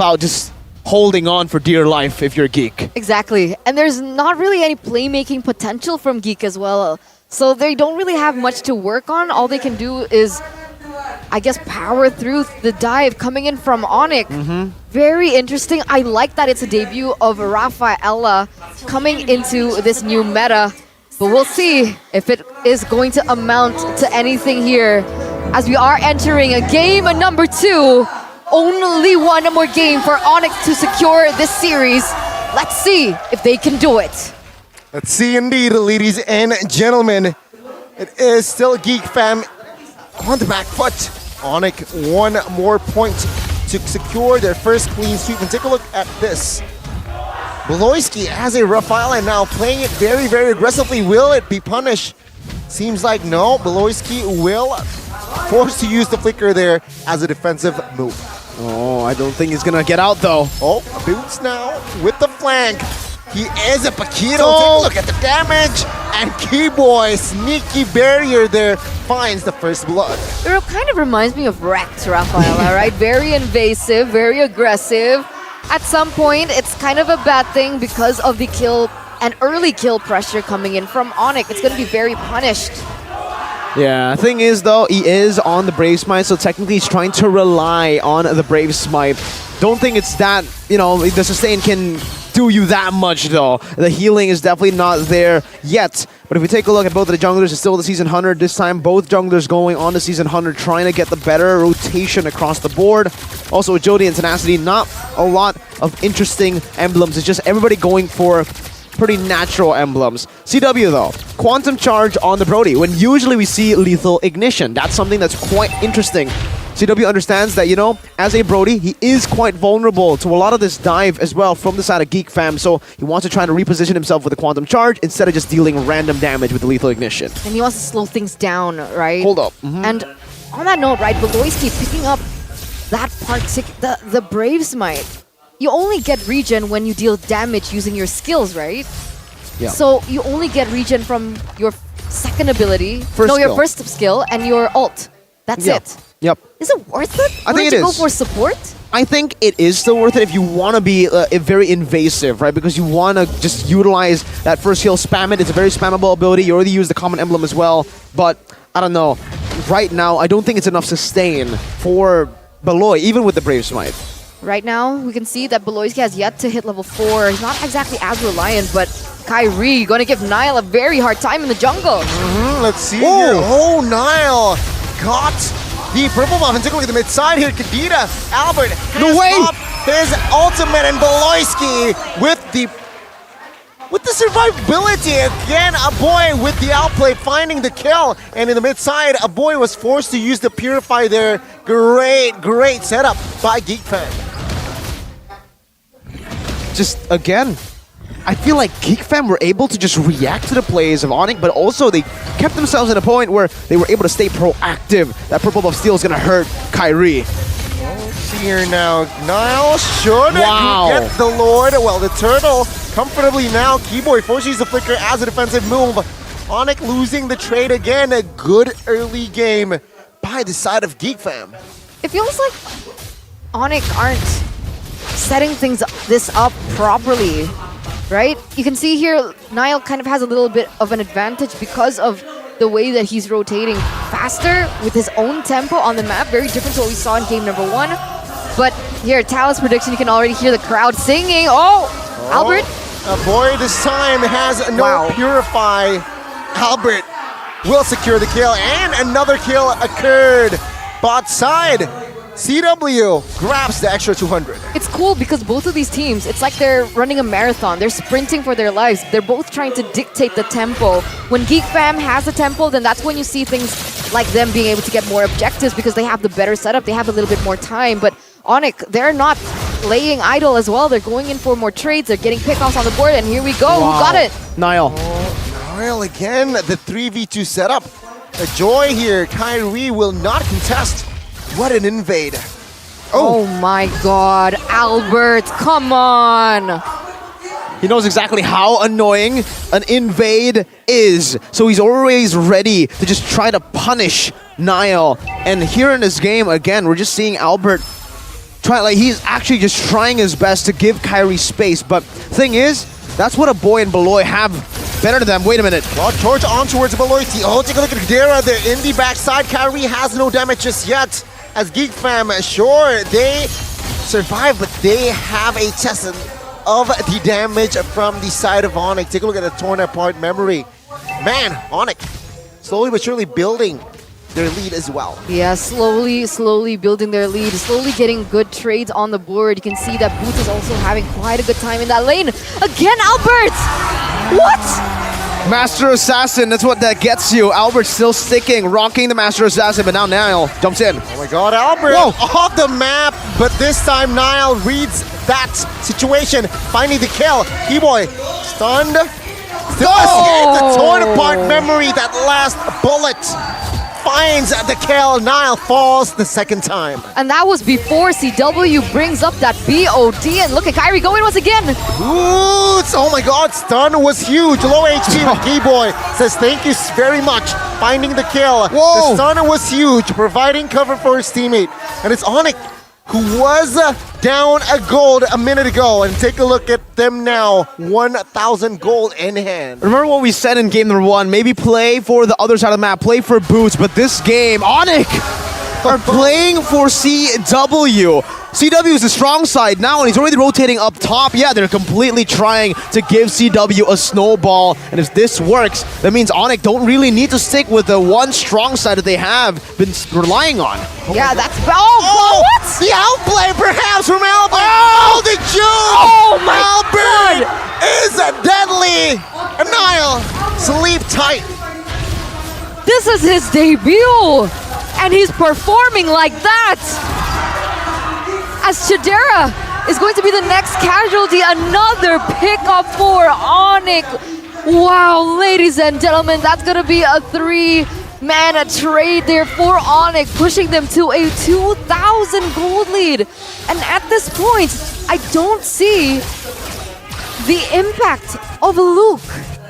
about just holding on for dear life if you're GEEK. Exactly. And there's not really any playmaking potential from GEEK as well. So they don't really have much to work on. All they can do is, I guess, power through the dive coming in from ONIC. Very interesting. I like that it's a debut of Rafaela coming into this new meta. But we'll see if it is going to amount to anything here as we are entering a game number 2. Only one more game for ONIC to secure this series. Let's see if they can do it. Let's see indeed, ladies and gentlemen. It is still GEEK fam on the back foot. ONIC one more point to secure their first clean sweep. And take a look at this. Beloyski has a Rafaela now playing it very, very aggressively. Will it be punished? Seems like no. Beloyski will force to use the flicker there as a defensive move. Oh, I don't think he's gonna get out though. Oh, Boots now with the flank. He is a Paquito. Take Oh. a look at the damage. And Keyboy, sneaky barrier there, finds the first blood. It kind of reminds me of Rex Rafaela, right? Very invasive, very aggressive. At some point, it's kind of a bad thing because of the kill and early kill pressure coming in from ONIC. It's going to be very punished. Yeah, thing is though, he is on the Brave Smite, so technically he's trying to rely on the Brave Smite. Don't think it's that, you know, the sustain can do you that much though. The healing is definitely not there yet. But if we take a look at both of the junglers, it's still the Season 100. This time, both junglers going on to Season 100, trying to get the better rotation across the board. Also, agility and tenacity, not a lot of interesting emblems. It's just everybody going for pretty natural emblems. CW though, Quantum Charge on the Brody, when usually we see Lethal Ignition. That's something that's quite interesting. CW understands that, you know, as a Brody, he is quite vulnerable to a lot of this dive as well from the side of GEEK fam, so he wants to try to reposition himself with the Quantum Charge instead of just dealing random damage with the Lethal Ignition. And he wants to slow things down, right? Hold up. And on that note, right, Beloyski picking up that the Brave Smite. You only get regen when you deal damage using your skills, right? Yeah. So you only get regen from your second ability, your skill. first skill, and your ult. That's Yep. it. Yep. Is it worth it? I think Wouldn't it you go is. for support? I think it is still worth it if you want to be very invasive, right? Because you want to just utilize that first heal, spam it. It's a very spammable ability. You already use the common emblem as well. But, I don't know. Right now, I don't think it's enough sustain for Beloy, even with the Brave Smite. Right now, we can see that Beloyski has yet to hit level 4. He's not exactly as reliant, but Kyrie going to give Nile a very hard time in the jungle. Let's see Whoa. here. Oh, Nile got the purple buff. And take a look at the mid side here. Kadita, Albert No way. popped his ultimate, and Beloyski with the survivability. Again, a boy with the outplay finding the kill. And in the mid side, a boy was forced to use the Purify there. Great setup by GEEK fam. Just, again, I feel like GEEK fam were able to just react to the plays of ONIC, but also they kept themselves in a point where they were able to stay proactive. That purple buff steal is going to hurt Kyrie. See here now, Nile should Wow. get the Lord. Well, the turtle comfortably now. Keyboy forces the flicker as a defensive move. ONIC losing the trade again. A good early game by the side of GEEK fam. It feels like ONIC aren't setting this up properly, right? You can see here, Nile kind of has a little bit of an advantage because of the way that he's rotating faster with his own tempo on the map. Very different to what we saw in game number 1. But here, Talus prediction, you can already hear the crowd singing. Oh, Albert. A boy this time has no Wow. Purify. Albert will secure the kill, and another kill occurred. Bot side, CW grabs the extra 200. It's cool because both of these teams, it's like they're running a marathon. They're sprinting for their lives. They're both trying to dictate the tempo. When GEEK fam has a tempo, then that's when you see things like them being able to get more objectives because they have the better setup. They have a little bit more time. But ONIC, they're not laying idle as well. They're going in for more trades. They're getting pickoffs on the board. And here we go. Wow. Who got it? Nile. Nile again, the 3v2 setup. A joy here. Kyrie will not contest. What an invade. Oh my god. Albert, come on. He knows exactly how annoying an invade is. So he's always ready to just try to punish Nile. And here in this game, again, we're just seeing Albert he's actually just trying his best to give Kyrie space. But thing is, that's what a boy and Beloy have better than them. Wait a minute. Well, torch on towards Beloy. Oh, take a look at Kadira there in the backside. Kyrie has no damage just yet. As GEEK fam, sure, they survive, but they have a test of the damage from the side of ONIC. Take a look at the torn apart memory. Man, ONIC slowly but surely building their lead as well. Yeah, slowly building their lead, slowly getting good trades on the board. You can see that Boots is also having quite a good time in that lane. Again, Albert! What? Master Assassin, that's what that gets you. Albert still sticking, rocking the Master Assassin, but now Niall jumps in. Oh my god, Albert off the map, but this time Niall reads that situation, finding the kill. Keyboy stunned. Still the torn apart memory, that last bullet finds the kill. Niall falls the second time. And that was before CW brings up that BOD, and look at Kyrie going once again. Boots! Oh my god, stun was huge. Low HP with Keyboy says thank you very much. Finding the kill. Whoa. The stun was huge, providing cover for his teammate. And it's ONIC who was down a gold a minute ago. And take a look at them now, 1,000 gold in hand. Remember what we said in game number 1, maybe play for the other side of the map, play for Boots, but this game, ONIC are playing for CW. CW is the strong side now, and he's already rotating up top. Yeah, they're completely trying to give CW a snowball, and if this works, that means ONIC don't really need to stick with the one strong side that they have been relying on. Yeah, that's... Oh, what? The outplay perhaps from Albert! Oh, the juke! Oh my Albert god! is deadly! And Niall, sleep tight. This is his debut, and he's performing like that. As Chidera is going to be the next casualty, another pickup for ONIC. Wow, ladies and gentlemen, that's going to be a 3-man trade there for ONIC, pushing them to a 2,000 gold lead. And at this point, I don't see the impact of Luke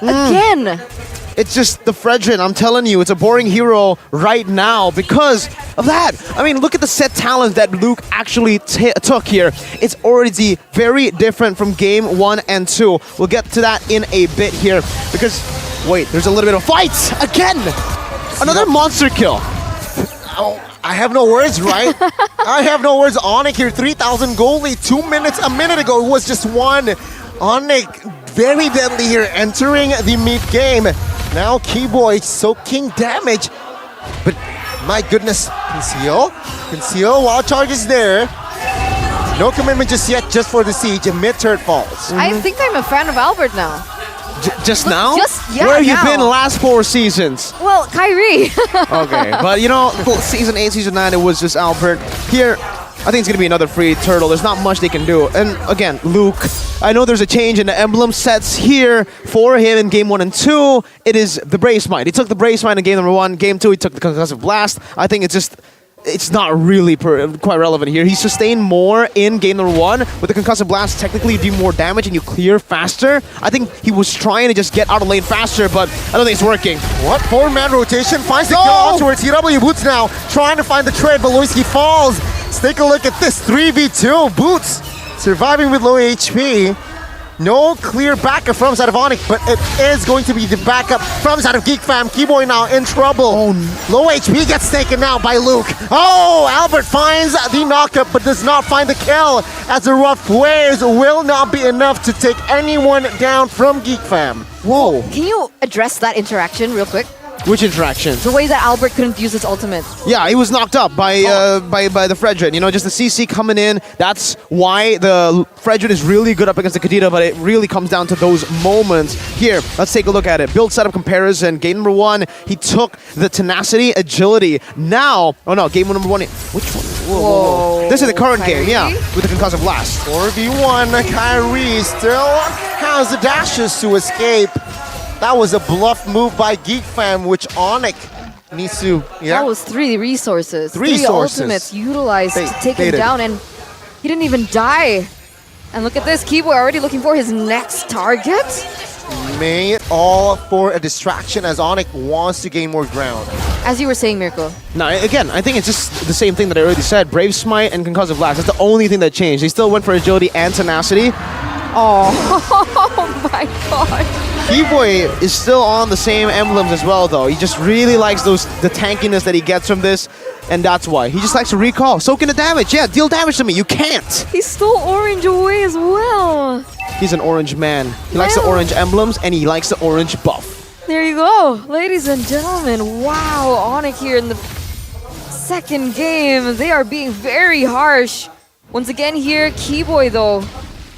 again. It's just the Fredrin, I'm telling you, it's a boring hero right now because of that. I mean, look at the set talent that Luke actually took here. It's already very different from game 1 and 2. We'll get to that in a bit here because, wait, there's a little bit of fight again. Another monster kill. Oh, I have no words, right? I have no words. ONIC here, 3,000 gold lead. 2 minutes, a minute ago, it was just one. ONIC very deadly here, entering the mid-game. Now Keyboy soaking damage, but my goodness, conceal while charge is there. No commitment just yet, just for the siege, and mid-turret falls. I think I'm a fan of Albert now. Just now? Yeah, where have you now. been the last 4 seasons? Well, Kyrie. Okay, but you know, season 8, season 9, it was just Albert. Here, I think it's going to be another free turtle. There's not much they can do. And again, Luke, I know there's a change in the emblem sets here for him in game 1 and 2. It is the Brave Smite. He took the Brave Smite in game number 1. Game 2, he took the Concussive Blast. I think it's not really quite relevant here. He sustained more in game number 1. With the Concussive Blast, technically you do more damage and you clear faster. I think he was trying to just get out of lane faster, but I don't think it's working. What? 4-man rotation finds the kill onwards. CW Boots now trying to find the trade, but Loisky falls. Let's take a look at this 3v2. Boots surviving with low HP. No clear backup from side of ONIC, but it is going to be the backup from side of GEEK fam. Keyboy now in trouble. Oh, low HP gets taken now by Luke. Oh, Albert finds the knockup, but does not find the kill, as the rough waves will not be enough to take anyone down from GEEK fam. Whoa. Can you address that interaction real quick? Which interaction? The way that Albert couldn't use his ultimate. Yeah, he was knocked up by the Fredrin. You know, just the CC coming in. That's why the Fredrin is really good up against the Kadita, but it really comes down to those moments. Here, let's take a look at it. Build setup comparison. Game number 1, he took the tenacity, agility. Now, oh no, game number 1. Which one? Whoa. This is the current Kyrie? game, yeah, with the Concussive Blast. 4v1, Kyrie still has the dashes to escape. That was a bluff move by GEEK fam, which ONIC needs to... That was 3 resources. 3 ultimates utilized to take him down, and he didn't even die. And look at this, Keyboy already looking for his next target. May it all for a distraction as ONIC wants to gain more ground. As you were saying, Mirko. No, again, I think it's just the same thing that I already said. Brave Smite and Concussive Blast. That's the only thing that changed. They still went for agility and tenacity. Oh, oh my god. B-Boy is still on the same emblems as well, though. He just really likes the tankiness that he gets from this, and that's why. He just likes to recall. Soak in the damage. Yeah, deal damage to me. You can't. He stole orange away as well. He's an orange man. He likes the orange emblems, and he likes the orange buff. There you go, ladies and gentlemen. Wow, ONIC here in the second game. They are being very harsh. Once again here, Keyboy though,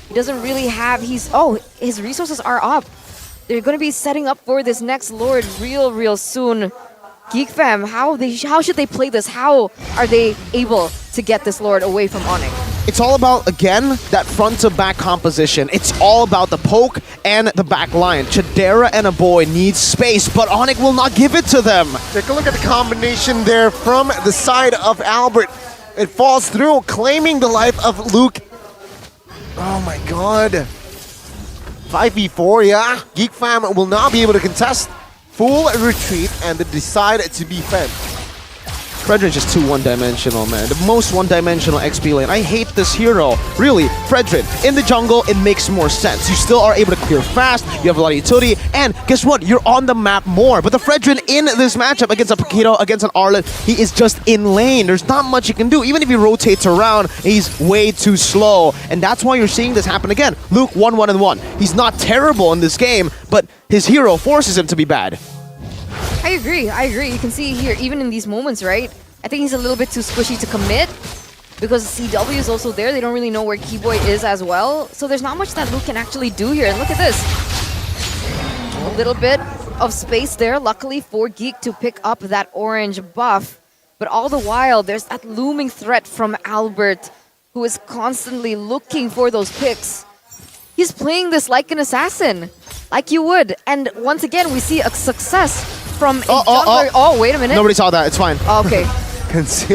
he doesn't really have, his resources are up. They're going to be setting up for this next Lord real soon. Geek fam, how should they play this? How are they able to get this Lord away from ONIC? It's all about, again, that front to back composition. It's all about the poke and the back line. Chidera and a boy need space, but ONIC will not give it to them. Take a look at the combination there from the side of Albert. It falls through, claiming the life of Luke. Oh my god. 5v4, yeah. Geek fam will not be able to contest. Full retreat, and they decide to defend. Fredrin's just too one-dimensional, man. The most one-dimensional XP lane. I hate this hero. Really, Fredrin, in the jungle, it makes more sense. You still are able to clear fast, you have a lot of utility, and guess what? You're on the map more. But the Fredrin in this matchup against a Paquito, against an Arlet, he is just in lane. There's not much he can do. Even if he rotates around, he's way too slow. And that's why you're seeing this happen again. Luke, 1-1-1. He's not terrible in this game, but his hero forces him to be bad. I agree. You can see here, even in these moments, right? I think he's a little bit too squishy to commit because CW is also there. They don't really know where Keyboy is as well. So there's not much that Luke can actually do here. And look at this. A little bit of space there, luckily for Geek to pick up that orange buff. But all the while, there's that looming threat from Albert, who is constantly looking for those picks. He's playing this like an assassin, like you would. And once again, we see a success from a jungler. Oh, wait a minute. Nobody saw that. It's fine. Oh, okay.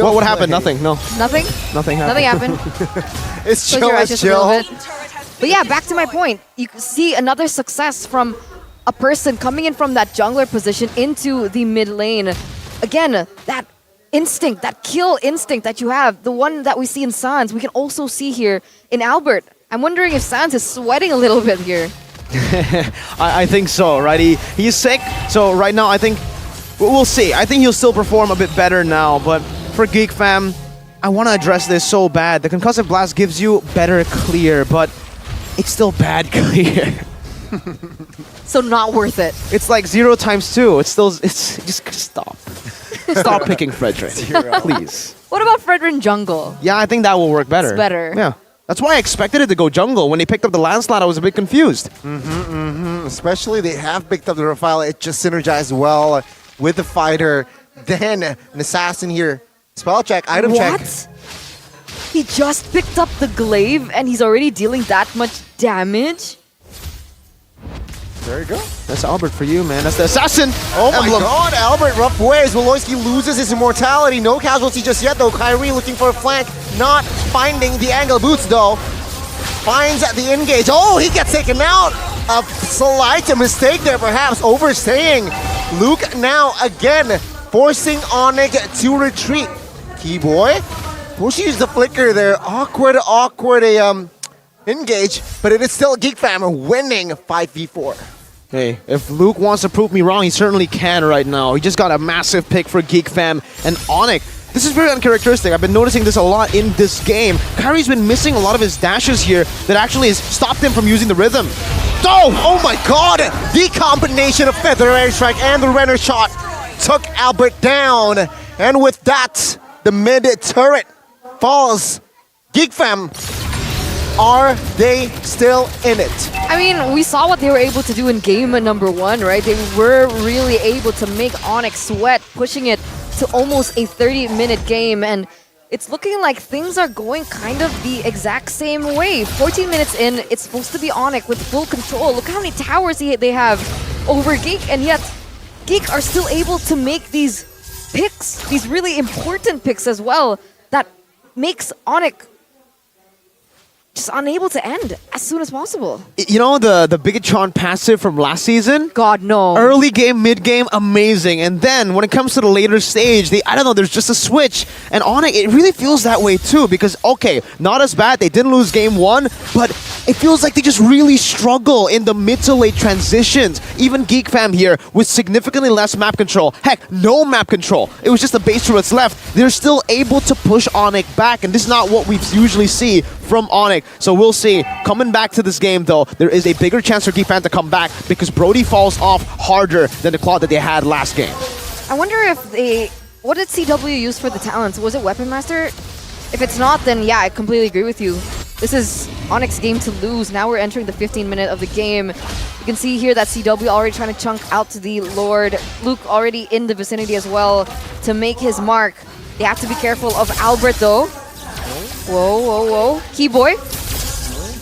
What would happen? Nothing. No. Nothing? Nothing happened. Nothing happened. It's Close chill, your eyes it's just a little chill. bit. But yeah, back to my point. You can see another success from a person coming in from that jungler position into the mid lane. Again, that instinct, that kill instinct that you have, the one that we see in Sans, we can also see here in Albert. I'm wondering if Sans is sweating a little bit here. I think so, right? He's sick, so right now I think we'll see. I think he'll still perform a bit better now, but for Geek fam, I want to address this so bad. The Concussive Blast gives you better clear, but it's still bad clear. So not worth it. It's like 0 times 2. It's just stop. Stop picking Fredrin, please. What about Fredrin jungle? Yeah, I think that will work better. It's better. Yeah. That's why I expected it to go jungle. When they picked up the landslide, I was a bit confused. Especially they have picked up the Rafale. It just synergized well with the fighter. Then an assassin here. Spell check, item check. What? He just picked up the glaive and he's already dealing that much damage? There you go. That's Albert for you, man. That's the assassin. Oh my emblem. god, Albert, rough ways. Woloński loses his immortality. No casualty just yet, though. Kyrie looking for a flank, not finding the angle. Boots, though, finds the engage. Oh, he gets taken out. A slight mistake there, perhaps. Overstaying. Luke now again forcing ONIC to retreat. Keyboy, Bush used the flicker there. Awkward engage, but it is still Geek Fam winning 5v4. Hey, if Luke wants to prove me wrong, he certainly can right now. He just got a massive pick for Geek Fam and ONIC. This is very uncharacteristic. I've been noticing this a lot in this game. Kyrie's been missing a lot of his dashes here that actually has stopped him from using the rhythm. Oh my god! The combination of Feather Airstrike and the Renner shot took Albert down. And with that, the mid turret falls. Geek Fam, are they still in it? I mean, we saw what they were able to do in game number 1, right? They were really able to make ONIC sweat, pushing it to almost a 30-minute game, and it's looking like things are going kind of the exact same way. 14 minutes in, it's supposed to be ONIC with full control. Look how many towers they have over Geek, and yet Geek are still able to make these picks, these really important picks as well, that makes ONIC just unable to end as soon as possible. You know the Bigatron passive from last season? God, no. Early game, mid game, amazing. And then when it comes to the later stage, I don't know, there's just a switch. And ONIC, it really feels that way too because, okay, not as bad. They didn't lose game 1, but it feels like they just really struggle in the mid to late transitions. Even GEEK fam here with significantly less map control. Heck, no map control. It was just the base turrets left. They're still able to push ONIC back, and this is not what we usually see from ONIC. So we'll see. Coming back to this game, though, there is a bigger chance for GEEK fam to come back because Brody falls off harder than the claw that they had last game. I wonder if they... What did CW use for the talents? Was it Weapon Master? If it's not, then yeah, I completely agree with you. This is ONIC's game to lose. Now we're entering the 15th minute of the game. You can see here that CW already trying to chunk out to the Lord. Luke already in the vicinity as well to make his mark. They have to be careful of Albert, though. Whoa, whoa, whoa. Keyboy.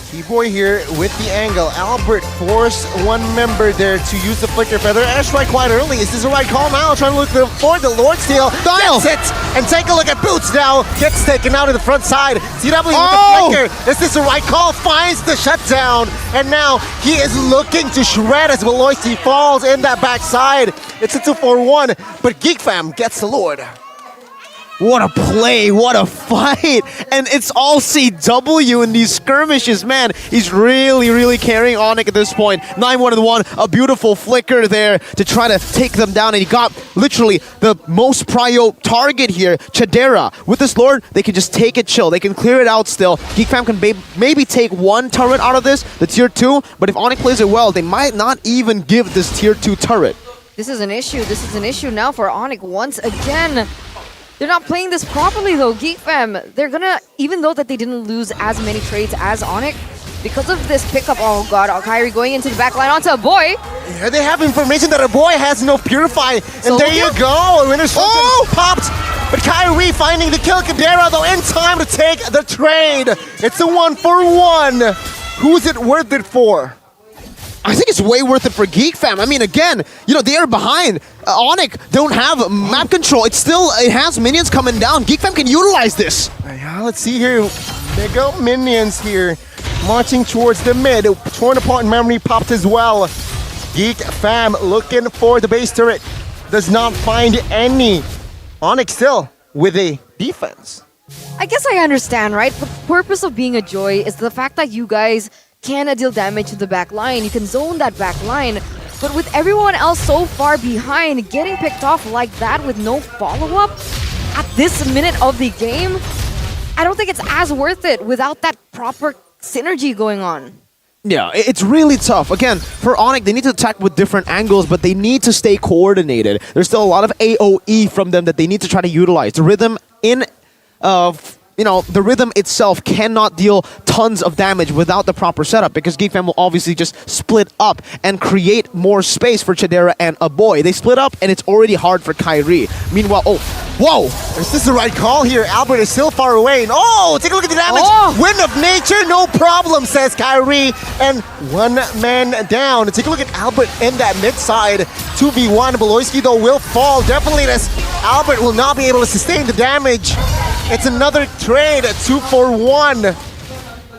Keyboy here with the angle. Albert forced one member there to use the Flicker Feather. Airstrike quite early. Is this the right call now? Trying to look for the Lord Steal. Gets it! And take a look at Boots now. Gets taken out of the front side. CW with the Flicker. Is this the right call? Finds the shutdown. And now he is looking to shred as Veloicity falls in that backside. It's a 2-4-1. But GEEK fam gets the Lord. What a play, what a fight. And it's all CW in these skirmishes, man. He's really carrying ONIC at this point. 9-1-1, a beautiful flicker there to try to take them down. And he got literally the most prio target here, Chadera. With this Lord, they can just take it chill. They can clear it out still. GEEK fam can maybe take one turret out of this, the tier 2. But if ONIC plays it well, they might not even give this tier 2 turret. This is an issue. This is an issue now for ONIC once again. They're not playing this properly though, GEEK fam. They're gonna, even though that they didn't lose as many trades as ONIC, because of this pickup, oh god, Kairi going into the back line onto a boy. Yeah, they have information that a boy has no Purify. And there you go, Winner's popped. But Kairi finding the kill. Kadera though in time to take the trade. It's a 1-for-1. Who's it worth it for? I think it's way worth it for GEEK fam. I mean, again, you know, they are behind. ONIC don't have map control. It has minions coming down. GEEK fam can utilize this. Yeah, let's see here. They go minions here. Marching towards the mid. Torn apart memory popped as well. GEEK fam looking for the base turret. Does not find any. ONIC still with a defense. I guess I understand, right? The purpose of being a Joy is the fact that you guys can deal damage to the back line. You can zone that back line. But with everyone else so far behind, getting picked off like that with no follow-up at this minute of the game, I don't think it's as worth it without that proper synergy going on. Yeah, it's really tough. Again, for ONIC, they need to attack with different angles, but they need to stay coordinated. There's still a lot of AoE from them that they need to try to utilize. The rhythm the rhythm itself cannot deal tons of damage without the proper setup because GEEK fam will obviously just split up and create more space for Chadera and a boy. They split up and it's already hard for Kairi. Meanwhile, whoa! Is this the right call here? Albert is still far away. And take a look at the damage. Wind of nature, no problem, says Kairi. And one man down. Take a look at Albert in that mid side. 2v1. Beloyski though will fall. Definitely this Albert will not be able to sustain the damage. It's another trade, 2-for-1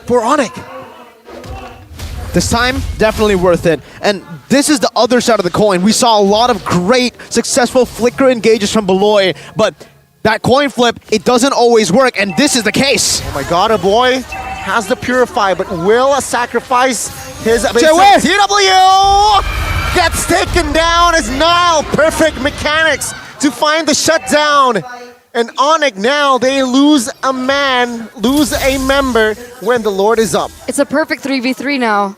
for ONIC. This time, definitely worth it. And this is the other side of the coin. We saw a lot of great, successful flicker engages from Beloy, but that coin flip, it doesn't always work, and this is the case. Oh my god, a boy has the Purify, but will sacrifice his basic. TW gets taken down as Nile. Perfect mechanics to find the shutdown. And ONIC now, they lose a member when the Lord is up. It's a perfect 3v3 now.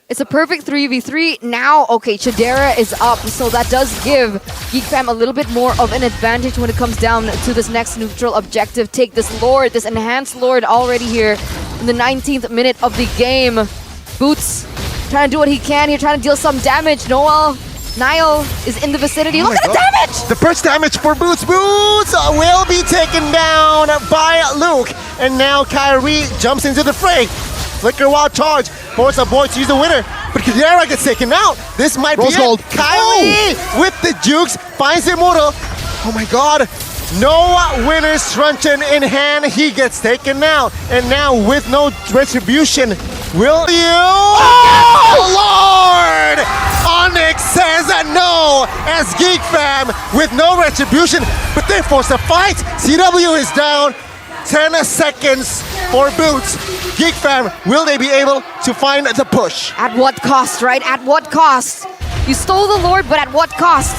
It's a perfect 3v3. Now, okay, Chadera is up, so that does give GEEK fam a little bit more of an advantage when it comes down to this next neutral objective. Take this Lord, this enhanced Lord already here in the 19th minute of the game. Boots trying to do what he can here, trying to deal some damage. Niall is in the vicinity. Look at the damage! The first damage for Boots. Boots will be taken down by Luke. And now Kairi jumps into the fray. Flicker wild charge. Force a boy to use the winner. But Kadera gets taken out. This might be it. Kairi with the jukes finds Immortal. Oh my god. No winner's truncheon in hand. He gets taken out. And now with no retribution, will you? Oh, Lord! ONIC says no as GEEK fam with no retribution, but they force a fight. CW is down. 10 seconds for Boots. GEEK fam, will they be able to find the push? At what cost, right? At what cost? You stole the Lord, but at what cost?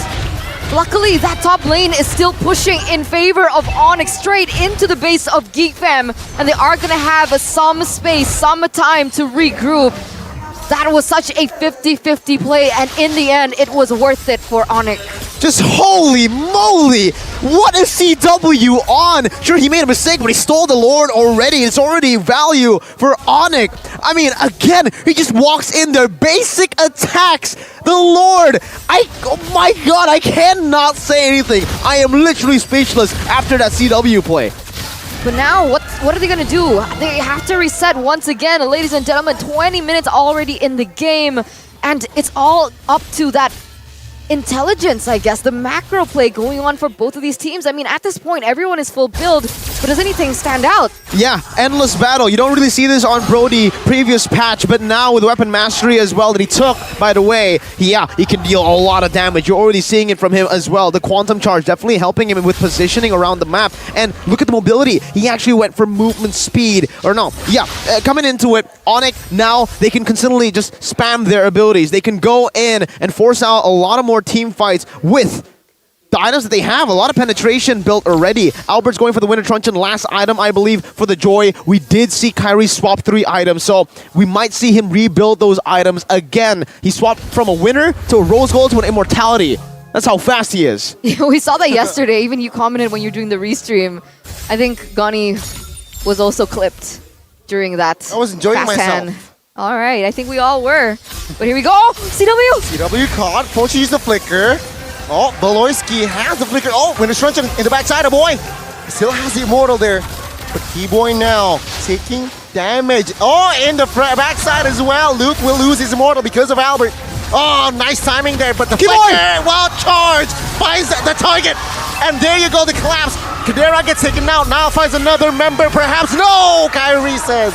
Luckily, that top lane is still pushing in favor of ONIC straight into the base of GEEK fam, and they are gonna have some space, some time to regroup. That was such a 50-50 play, and in the end, it was worth it for ONIC. Just holy moly! What is CW on? Sure, he made a mistake, but he stole the Lord already. It's already value for ONIC. I mean, again, he just walks in there, basic attacks the Lord. Oh my god, I cannot say anything. I am literally speechless after that CW play. But now, what are they gonna do? They have to reset once again. Ladies and gentlemen, 20 minutes already in the game, and it's all up to that intelligence, I guess, the macro play going on for both of these teams. I mean, at this point, everyone is full build, but does anything stand out? Yeah, endless battle. You don't really see this on Brody previous patch, but now with weapon mastery as well that he took, by the way, yeah, he can deal a lot of damage. You're already seeing it from him as well. The quantum charge definitely helping him with positioning around the map. And look at the mobility. He actually went for movement speed. Or no, yeah, coming into it, ONIC, now they can consistently just spam their abilities. They can go in and force out a lot of more team fights with the items that they have. A lot of penetration built already. Albert's going for the Winter Truncheon, last item, I believe, for the Joy. We did see Kyrie swap 3 items, so we might see him rebuild those items again. He swapped from a Winner to a Rose Gold to an Immortality. That's how fast he is. Yeah, we saw that yesterday. Even you commented when you were doing the restream. I think Gani was also clipped during that. I was enjoying fast myself. hand. All right, I think we all were. But here we go, CW! CW caught, forced to use the flicker. Oh, Beloyski has the flicker. Oh, Winter Truncheon in the backside of Boy. Still has the Immortal there. But Keyboy now taking damage. Oh, in the backside as well. Luke will lose his Immortal because of Albert. Oh, nice timing there, but the flicker, well charged, finds the target. And there you go, the collapse. Kadera gets taken out, now finds another member perhaps. No, Kyrie says.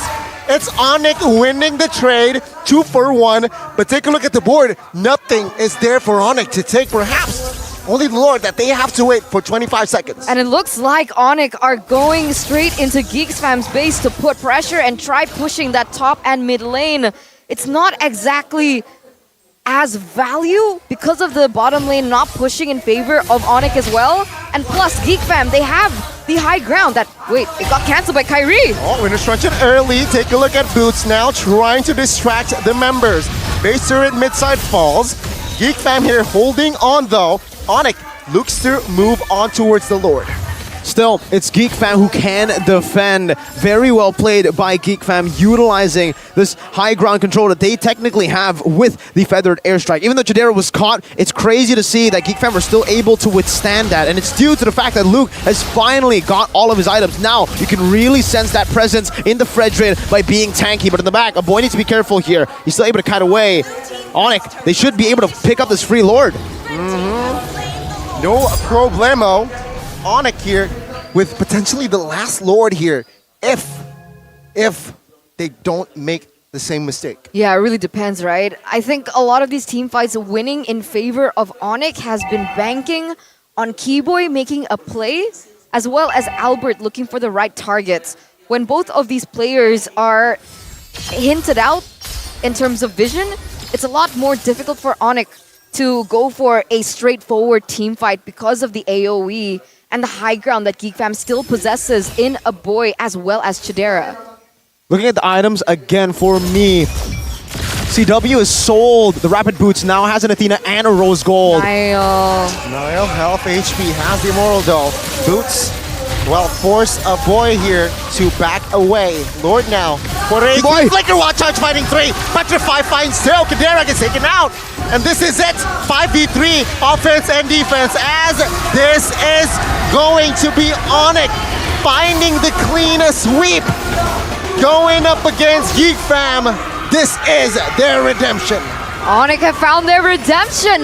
It's ONIC winning the trade, 2 for 1. But take a look at the board. Nothing is there for ONIC to take, perhaps. Only the Lord that they have to wait for 25 seconds. And it looks like ONIC are going straight into GEEK's fam's base to put pressure and try pushing that top and mid lane. It's not exactly as value because of the bottom lane not pushing in favor of ONIC as well. And plus, GEEK fam, they have the high ground that, wait, it got cancelled by Kyrie. Oh, Winter Truncheon early. Take a look at Boots now, trying to distract the members. Base turret midside falls. GEEK fam here holding on though. ONIC looks to move on towards the Lord. Still, it's GEEK fam who can defend. Very well played by GEEK fam, utilizing this high ground control that they technically have with the feathered airstrike. Even though Chidera was caught, it's crazy to see that GEEK fam are still able to withstand that. And it's due to the fact that Luke has finally got all of his items. Now, you can really sense that presence in the Fredrin by being tanky. But in the back, a boy needs to be careful here. He's still able to kite away. ONIC, they should be able to pick up this free Lord. No problemo. ONIC here with potentially the last Lord here if they don't make the same mistake. Yeah, it really depends, right? I think a lot of these team fights winning in favor of ONIC has been banking on Keyboy making a play, as well as Albert looking for the right targets. When both of these players are hinted out in terms of vision, it's a lot more difficult for ONIC to go for a straightforward team fight because of the AoE and the high ground that GEEK fam still possesses in a boy as well as Chidera. Looking at the items again for me, CW has sold the Rapid Boots, now has an Athena and a Rose Gold. Niall, health, HP, has the Immortal though. Boots, well, force a boy here to back away. Lord now, for a flicker wall charge fighting 3. Petrify finds still, Kadera gets taken out. And this is it, 5v3, offense and defense, as this is going to be ONIC finding the clean sweep. Going up against GEEK fam, this is their redemption. ONIC have found their redemption.